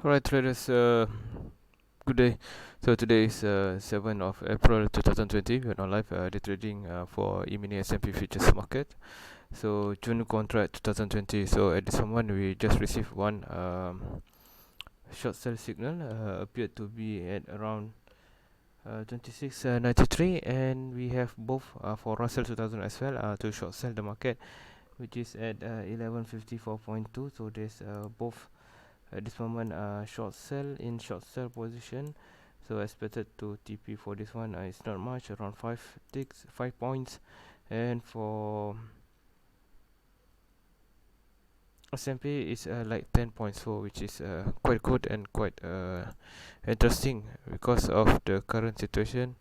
Alright, traders, good day. So today is 7th of April 2020. We're on live day trading for E-Mini S&P futures market. So June contract 2020. So at this moment, we just received one short sell signal. Appeared to be at around 26.93, and we have both for Russell 2000 as well to short sell the market, which is at 1154.2. So there's both at this moment short sell in short sell position, so expected to TP for this one it's not much, around 5 ticks, 5 points. And for S&P is like 10 points, so which is quite good and quite interesting because of the current situation.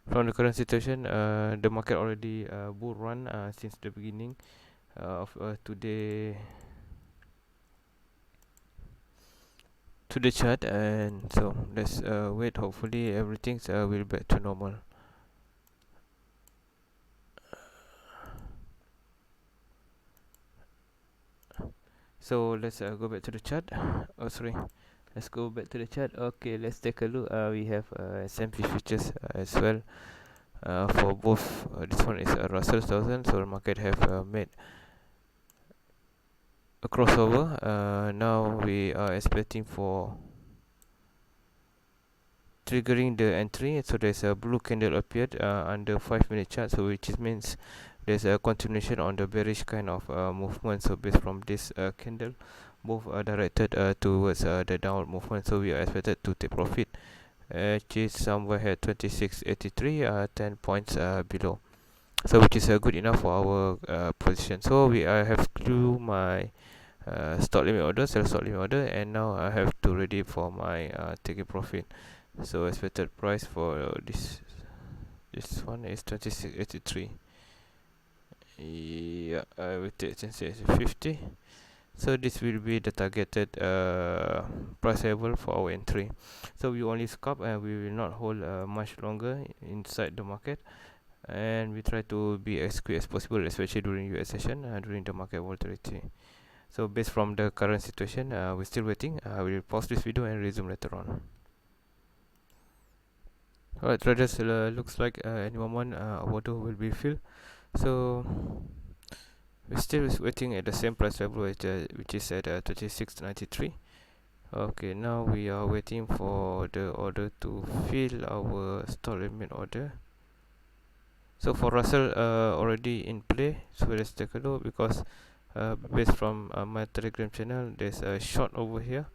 From the current situation, the market already bull run since the beginning of today to the chart, and so let's wait. Hopefully everything's will back to normal. So let's go back to the chart. Oh, sorry. Let's go back to the chart. Okay, let's take a look. We have S&P futures as well. For both, this one is Russell 1000. So the market have made a crossover. Now we are expecting for triggering the entry. So there's a blue candle appeared under 5-minute chart. So which means there's a continuation on the bearish kind of movement. So based from this candle, both are directed towards the downward movement. So we are expected to take profit, which is somewhere at 26.83, 10 points below. So which is good enough for our position. So we have to my stop limit order, sell stop limit order, and now I have to ready for my taking profit. So expected price for this one is 26.83. Yeah, I will take 50. So this will be the targeted price level for our entry. So we only scalp and we will not hold much longer inside the market, and we try to be as quick as possible, especially during US session, during the market volatility. So based from the current situation, we're still waiting. I will pause this video and resume later on. Alright, traders, looks like any moment order will be filled. So we're still waiting at the same price level, which is at 26.93. Okay, now we are waiting for the order to fill our stop limit order. So for Russell already in play. So let's take a look, because based from my Telegram channel, there's a short over here.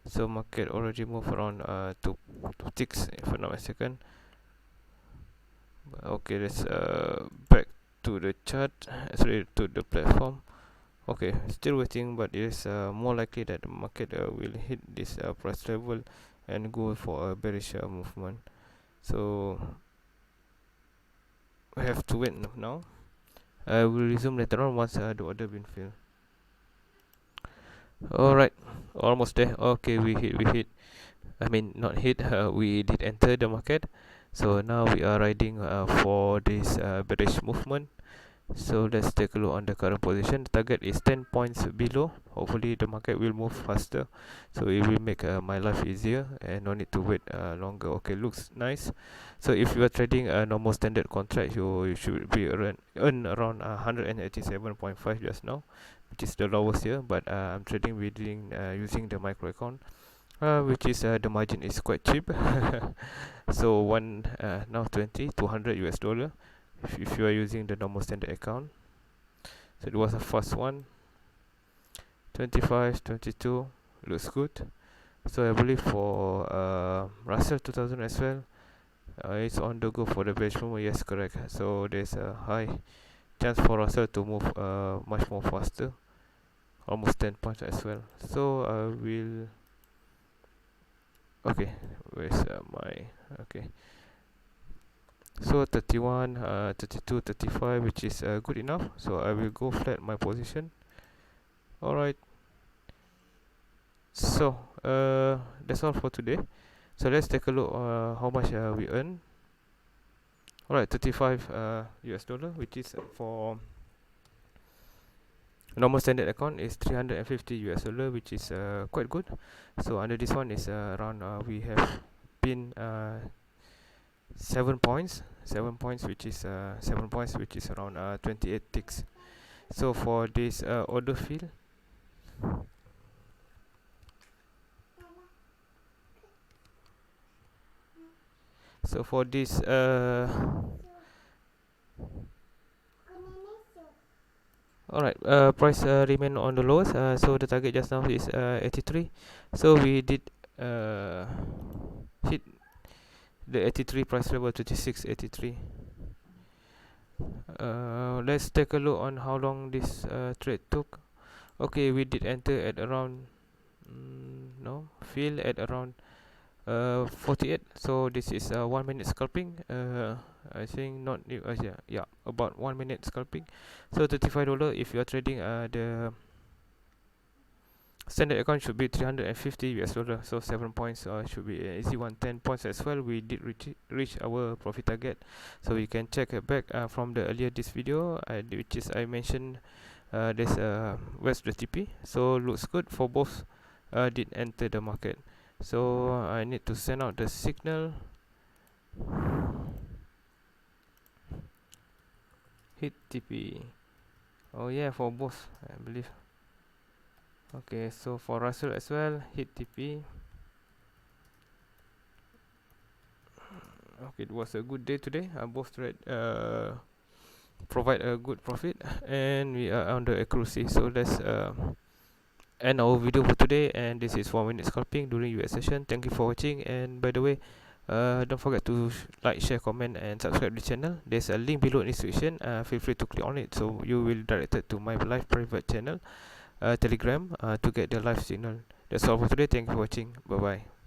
So market already move around 2 ticks, if I'm not mistaken. Okay, let's back to the chart, sorry, to the platform. Okay, still waiting, but it is more likely that the market will hit this price level and go for a bearish movement. So we have to wait now. I will resume later on once the order been filled. Alright, almost there. Okay, we hit. I mean, not hit. We did enter the market. So now we are riding for this bearish movement. So let's take a look on the current position. The target is 10 points below. Hopefully the market will move faster, so it will make my life easier and no need to wait longer. Okay, looks nice. So if you are trading a normal standard contract, you should be earn around 187.5 just now, which is the lowest here. But I'm trading within using the micro account, which is the margin is quite cheap. So one now 200 US dollar if you are using the normal standard account. So it was a first one, 25, 22, looks good. So I believe for Russell 2000 as well, it's on the go for the bearish movement. Yes, correct. So there's a high chance for Russell to move much more faster, almost 10 points as well. So I will. Okay, where's my okay? So 31, 32, 35, which is good enough. So I will go flat my position. Alright. So that's all for today. So let's take a look how much we earn. Alright, 35 US dollar, which is for Normal standard account is 350 US dollar, which is quite good. So under this one is around we have been 7 points, 7 points, which is 7 points, which is around 28 ticks. So for this order fill, so for this alright, price remain on the lowest. So the target just now is 83. So we did hit the 83 price level, 26.83. Let's take a look on how long this trade took. Okay, we did enter at around no fill at around 48. So this is 1 minute scalping. I think not yeah, about 1 minute scalping. So $35 if you are trading the standard account should be 350 US dollar. So 7 points should be an easy one. 10 points as well. We did reach our profit target. So you can check it back from the earlier this video, which is I mentioned there's a US TP. So looks good for both did enter the market. So I need to send out the signal. Hit TP. Oh yeah, for both I believe. Okay, so for Russell as well, hit TP. Okay, it was a good day today. Both trade provide a good profit, and we are on the accuracy. So let's end our video for today. And this is 1 minute scalping during US session. Thank you for watching. And by the way, don't forget to like, share, comment, and subscribe to the channel. There's a link below in the description. Feel free to click on it, so you will directed to my live private channel, Telegram, to get the live signal. That's all for today. Thank you for watching. Bye bye.